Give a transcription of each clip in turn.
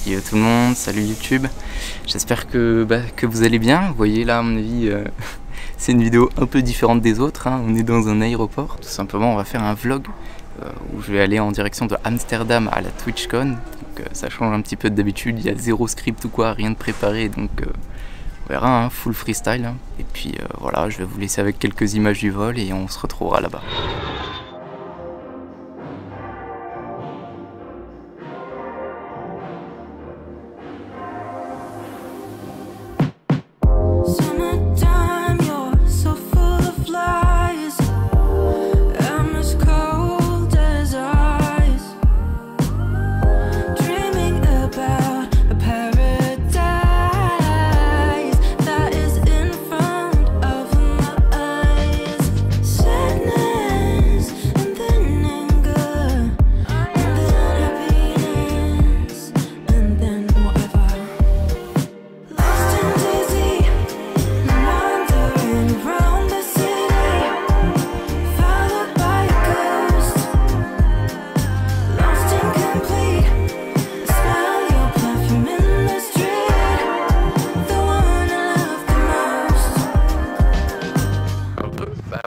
Yo tout le monde, salut YouTube. J'espère que vous allez bien. Vous voyez là à mon avis c'est une vidéo un peu différente des autres, hein. On est dans un aéroport. Tout simplement on va faire un vlog où je vais aller en direction de Amsterdam à la TwitchCon. Donc ça change un petit peu d'habitude, il y a zéro script ou quoi, rien de préparé, donc on verra, hein, full freestyle, hein. Et puis voilà, je vais vous laisser avec quelques images du vol et on se retrouvera là-bas.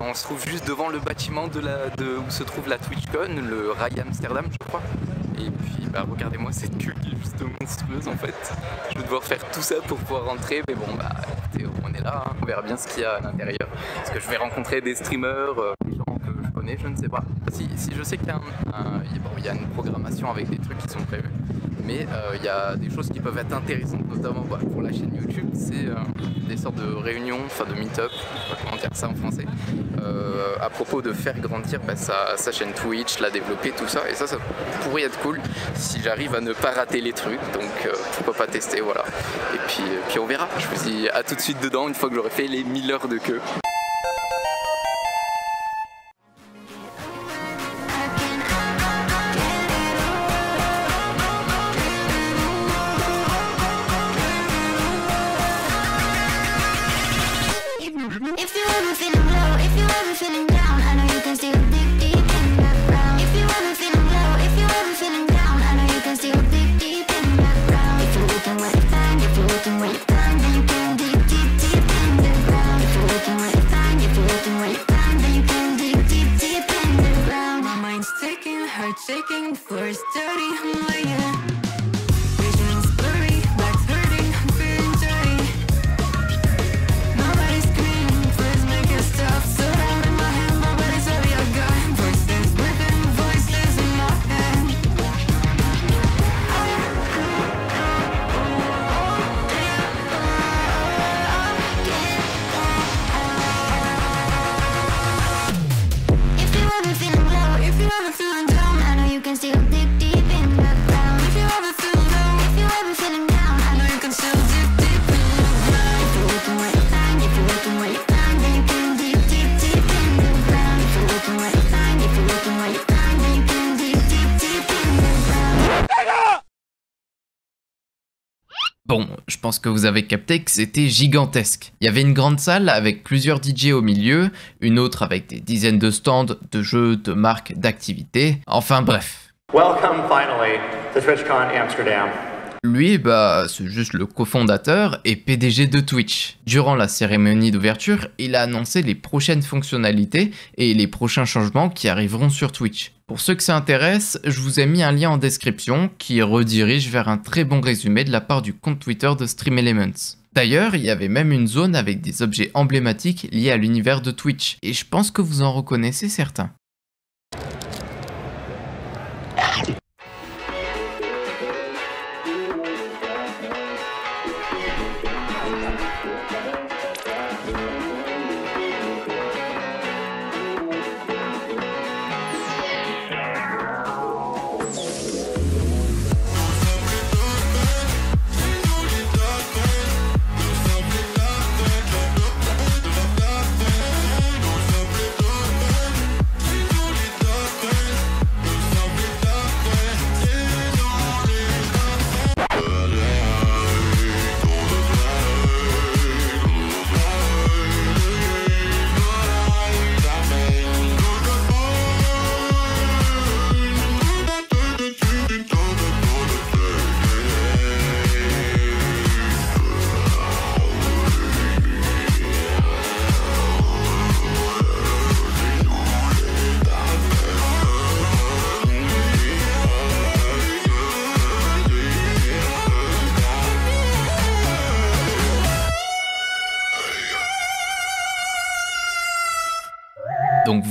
On se trouve juste devant le bâtiment où se trouve la TwitchCon, le Rai Amsterdam je crois. Et puis regardez-moi cette queue qui est juste monstrueuse en fait. Je vais devoir faire tout ça pour pouvoir rentrer, mais bon écoutez, on est là, hein. On verra bien ce qu'il y a à l'intérieur. Parce que je vais rencontrer des streamers, des gens que je connais, je ne sais pas. Si je sais qu'il y a une programmation avec des trucs qui sont prévus. Mais il y a des choses qui peuvent être intéressantes, notamment pour la chaîne YouTube, c'est des sortes de réunions, enfin de meet-up, je sais pas comment dire ça en français, à propos de faire grandir sa chaîne Twitch, la développer, tout ça, et ça pourrait être cool si j'arrive à ne pas rater les trucs, donc pourquoi pas tester, voilà. Et puis on verra, je vous dis à tout de suite dedans une fois que j'aurai fait les 1000 heures de queue. If you ever feeling low, if you ever feeling down, I know you can still dig deep in the ground. If you ever feeling low, if you ever feeling down, I know you can still dig deep in the ground. If you're looking where you find, if you're looking where you find, then you can dig deep, deep in the ground. If you're looking where you find, if you're looking where you find, then you can dig deep, deep in the ground. My mind's ticking, heart shaking, floor is dirty, I'm laying. Vision is blurry, back's hurting, I'm feeling dirty. Nobody's screaming, please make it stop. So down in my hand, my body's heavy, I got voices within, voices in my head. If you ever feeling low, if you ever feeling down, I know you can still dig deep in the ground. If you ever feeling low, if you ever feeling down, I know you can still dig deep in the ground. If you're looking where you find, if you're looking where you find, then you can dig deep, deep in the ground. If you're looking where you find, if you're looking where you find, then you can dig deep, deep in the ground. Bon, je pense que vous avez capté que c'était gigantesque. Il y avait une grande salle avec plusieurs DJ au milieu, une autre avec des dizaines de stands, de jeux, de marques, d'activités, enfin bref. Welcome finally to TwitchCon Amsterdam. Lui, c'est juste le cofondateur et PDG de Twitch. Durant la cérémonie d'ouverture, il a annoncé les prochaines fonctionnalités et les prochains changements qui arriveront sur Twitch. Pour ceux que ça intéresse, je vous ai mis un lien en description qui redirige vers un très bon résumé de la part du compte Twitter de Stream Elements. D'ailleurs, il y avait même une zone avec des objets emblématiques liés à l'univers de Twitch, et je pense que vous en reconnaissez certains.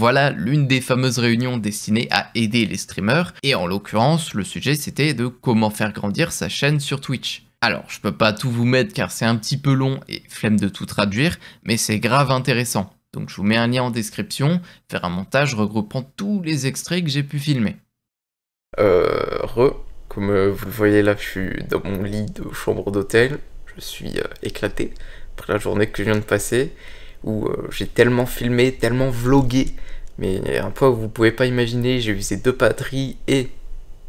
voilà l'une des fameuses réunions destinées à aider les streamers, et en l'occurrence, le sujet c'était de comment faire grandir sa chaîne sur Twitch. Alors, je peux pas tout vous mettre car c'est un petit peu long et flemme de tout traduire, mais c'est grave intéressant. Donc je vous mets un lien en description, faire un montage regroupant tous les extraits que j'ai pu filmer. Comme vous le voyez là, je suis dans mon lit de chambre d'hôtel, je suis éclaté après la journée que je viens de passer, où j'ai tellement filmé, tellement vlogué, mais un point où vous pouvez pas imaginer, j'ai usé 2 batteries et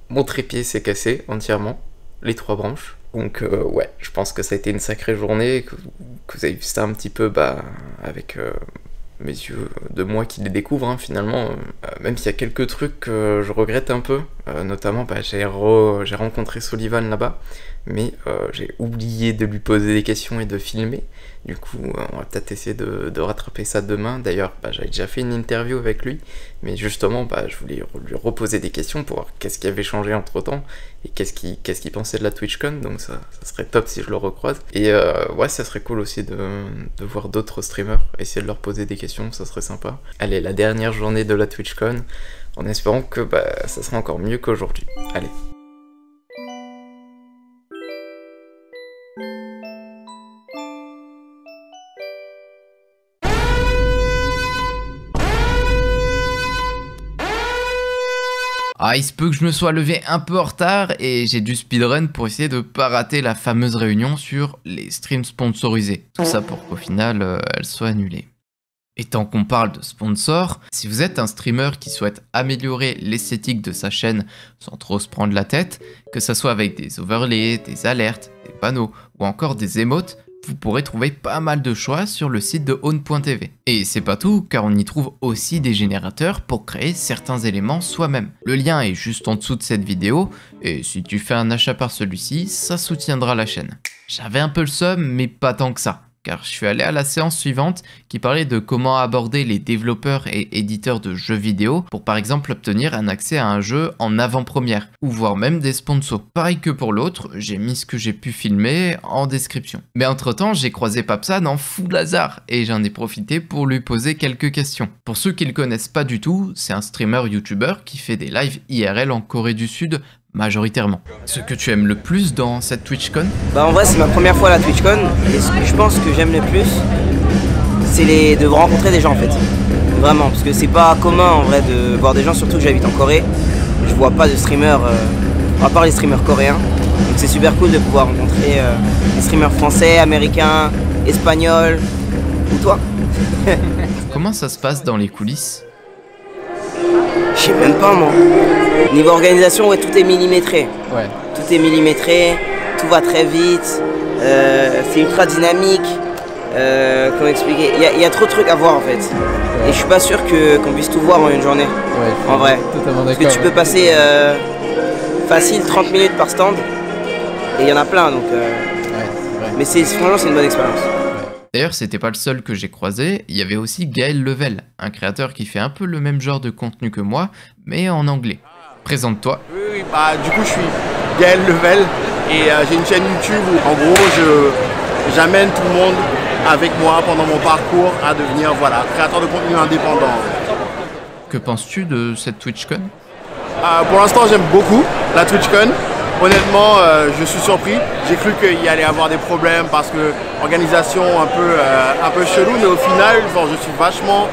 mon trépied s'est cassé entièrement, les 3 branches. Donc ouais, je pense que ça a été une sacrée journée, que vous avez vu ça un petit peu avec mes yeux de moi qui les découvre hein, finalement, même s'il y a quelques trucs que je regrette un peu, notamment j'ai rencontré Sullivan là-bas, mais j'ai oublié de lui poser des questions et de filmer. Du coup, on va peut-être essayer de rattraper ça demain. D'ailleurs, j'avais déjà fait une interview avec lui, mais justement, je voulais lui reposer des questions pour voir qu'est-ce qui avait changé entre-temps et qu'est-ce qu'il pensait de la TwitchCon. Donc ça serait top si je le recroise. Et ouais, ça serait cool aussi de voir d'autres streamers, essayer de leur poser des questions, ça serait sympa. Allez, la dernière journée de la TwitchCon, en espérant que ça sera encore mieux qu'aujourd'hui. Allez. Ah, il se peut que je me sois levé un peu en retard et j'ai dû speedrun pour essayer de pas rater la fameuse réunion sur les streams sponsorisés. Tout ça pour qu'au final, elle soit annulée. Et tant qu'on parle de sponsors, si vous êtes un streamer qui souhaite améliorer l'esthétique de sa chaîne sans trop se prendre la tête, que ça soit avec des overlays, des alertes, des panneaux ou encore des emotes, vous pourrez trouver pas mal de choix sur le site de Own.tv. Et c'est pas tout, car on y trouve aussi des générateurs pour créer certains éléments soi-même. Le lien est juste en dessous de cette vidéo, et si tu fais un achat par celui-ci, ça soutiendra la chaîne. J'avais un peu le seum, mais pas tant que ça, car je suis allé à la séance suivante qui parlait de comment aborder les développeurs et éditeurs de jeux vidéo pour par exemple obtenir un accès à un jeu en avant-première, ou voire même des sponsors. Pareil que pour l'autre, j'ai mis ce que j'ai pu filmer en description. Mais entre temps, j'ai croisé Papsan en full hasard, et j'en ai profité pour lui poser quelques questions. Pour ceux qui le connaissent pas du tout, c'est un streamer YouTuber qui fait des lives IRL en Corée du Sud, majoritairement. Ce que tu aimes le plus dans cette TwitchCon? En vrai c'est ma première fois à la TwitchCon et ce que je pense que j'aime le plus c'est de rencontrer des gens en fait. Vraiment, parce que c'est pas commun en vrai de voir des gens, surtout que j'habite en Corée. Je vois pas de streamers, à part les streamers coréens. Donc c'est super cool de pouvoir rencontrer des streamers français, américains, espagnols ou toi. Comment ça se passe dans les coulisses? Je sais même pas moi. Niveau organisation, ouais, tout est millimétré. Ouais. Tout est millimétré, tout va très vite, c'est ultra dynamique. Comment expliquer? Il y a trop de trucs à voir en fait. Ouais. Et je suis pas sûr qu'on puisse tout voir en une journée. Ouais, en vrai. Totalement d'accord. Parce que tu peux passer facile 30 minutes par stand. Et il y en a plein donc. Ouais, mais franchement c'est une bonne expérience. D'ailleurs, c'était pas le seul que j'ai croisé, il y avait aussi Gaël Level, un créateur qui fait un peu le même genre de contenu que moi, mais en anglais. Présente-toi. Oui, du coup je suis Gaël Level et j'ai une chaîne YouTube où en gros j'amène tout le monde avec moi pendant mon parcours à devenir créateur de contenu indépendant. Que penses-tu de cette TwitchCon? Pour l'instant j'aime beaucoup la TwitchCon. Honnêtement, je suis surpris. J'ai cru qu'il y allait avoir des problèmes parce que organisation un peu chelou, mais au final, je suis vachement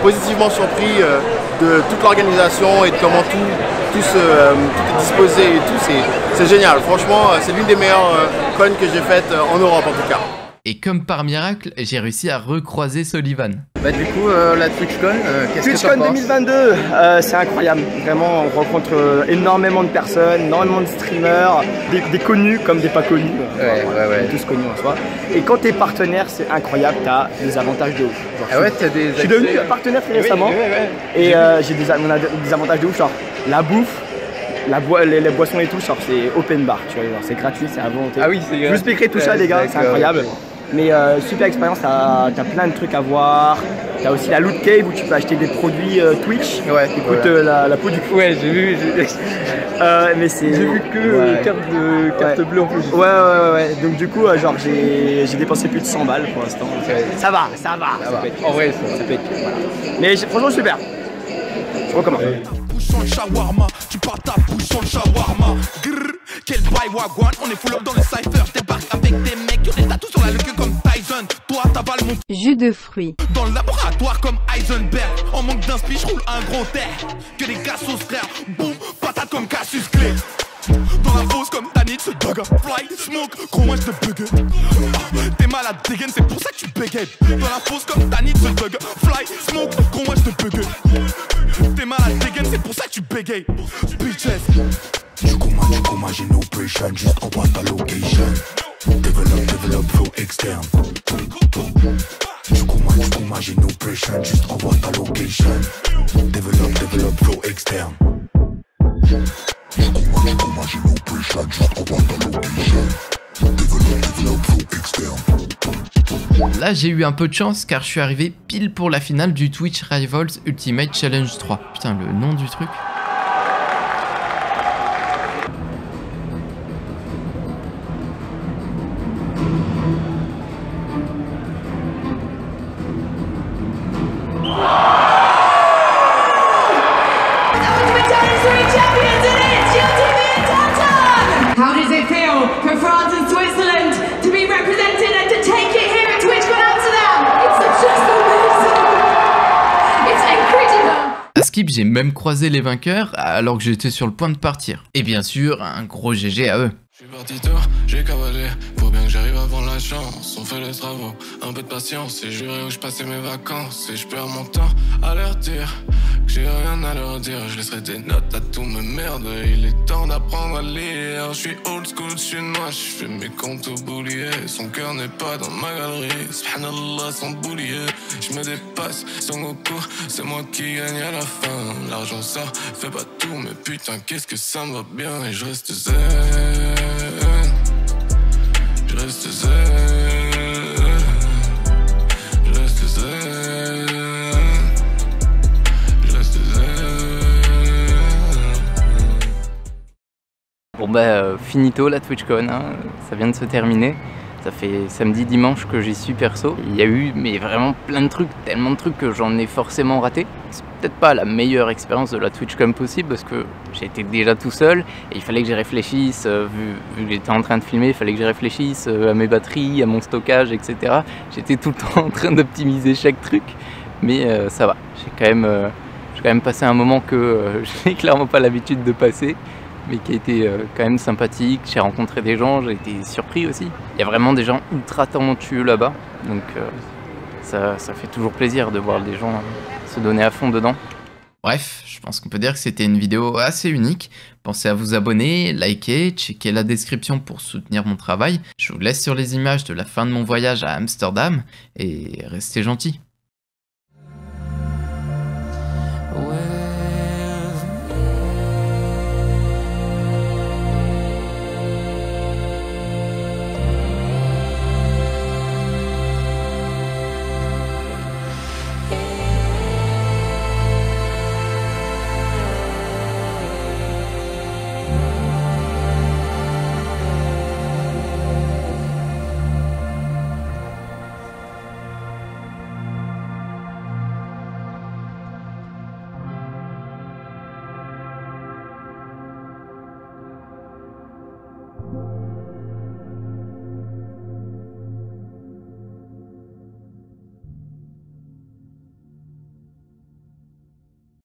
positivement surpris de toute l'organisation et de comment tout est disposé et tout. C'est génial. Franchement, c'est l'une des meilleures cons que j'ai faites en Europe en tout cas. Et comme par miracle, j'ai réussi à recroiser Sullivan. Du coup, la TwitchCon, qu'est-ce que tu TwitchCon 2022, c'est incroyable. Vraiment, on rencontre énormément de personnes, énormément de streamers, des connus comme des pas connus. On est tous connus en soi. Et quand t'es partenaire, c'est incroyable, t'as des avantages de ouf. T'as des... Je suis devenu partenaire très récemment. Et on a des avantages de ouf, genre la bouffe. Les boissons et tout, c'est open bar, tu vois, c'est gratuit, c'est à volonté. Ah oui, c'est gratuit. Je vous expliquerai tout ça les gars, c'est incroyable. Mais super expérience, t'as plein de trucs à voir. T'as aussi la Loot Cave où tu peux acheter des produits Twitch qui coûtent la peau du cul. Ouais, j'ai vu. Mais c'est... J'ai vu que carte bleue en plus. Ouais. Donc du coup, genre j'ai dépensé plus de 100 balles pour l'instant. Ça va. En vrai, ça peut être pire. Voilà. Mais franchement, super. Je recommande. Bouchon le shawarma, tu pars ta bouchon le shawarma. Grrr, quel bail wagwan, on est full up dans le cypher. Je débarque avec des mecs qui ont des tatous sur la queue comme Tyson. Toi t'avales mon jus de fruits. Dans le laboratoire comme Heisenberg. En manque d'inspi, je roule un gros terre. Que des cassos frère, boum, patate comme Cassius Clay. Dans la fosse comme Tanit, ce dog fly, smoke, gros moi je te bug. T'es malade, dégaine, c'est pour ça que tu bégayes. Dans la fosse comme Tanit, ce dog fly, smoke, gros moi je te bug. T'es malade, dégaine, c'est pour ça que tu bégayes. Bitches. Du coup, j'ai no pression, juste envoie ta location. Develop, flow externe. Du coup, j'ai no pression, juste envoie ta location. Develop, flow externe. Là j'ai eu un peu de chance car je suis arrivé pile pour la finale du Twitch Rivals Ultimate Challenge 3. Putain, le nom du truc. How does it feel for France and Switzerland to be represented and to take it here at TwitchCon Amsterdam? It's just amazing. It's incredible. À Skip, j'ai même croisé les vainqueurs alors que j'étais sur le point de partir. Et bien sûr, un gros GG à eux. Je suis parti tôt, j'ai cavalé, faut bien que j'arrive avant la chance. On fait les travaux, un peu de patience, et juré où je passais mes vacances. Et je perds mon temps à leur dire que j'ai rien à leur dire. Je laisserai des notes à tous mes merdes, il est temps d'apprendre à lire. Je suis old school chinois, je fais mes comptes au boulier. Son cœur n'est pas dans ma galerie, subhanallah son boulier. Je me dépasse, son Goku, c'est moi qui gagne à la fin. L'argent ça fait pas tout, mais putain qu'est-ce que ça me va bien. Et je reste zen. Je reste zen, je reste zen, je reste zen. Bon bah finito la TwitchCon, hein. Ça vient de se terminer. Ça fait samedi, dimanche que j'y suis perso. Il y a eu mais vraiment plein de trucs, tellement de trucs que j'en ai forcément raté. C'est peut-être pas la meilleure expérience de la TwitchCon possible parce que j'étais déjà tout seul et il fallait que j'y réfléchisse, vu que j'étais en train de filmer, il fallait que j'y réfléchisse à mes batteries, à mon stockage, etc. J'étais tout le temps en train d'optimiser chaque truc, mais ça va. J'ai quand même passé un moment que je n'ai clairement pas l'habitude de passer, mais qui a été quand même sympathique. J'ai rencontré des gens, j'ai été surpris aussi. Il y a vraiment des gens ultra talentueux là-bas, donc ça fait toujours plaisir de voir des gens se donner à fond dedans. Bref, je pense qu'on peut dire que c'était une vidéo assez unique. Pensez à vous abonner, liker, checker la description pour soutenir mon travail. Je vous laisse sur les images de la fin de mon voyage à Amsterdam et restez gentils.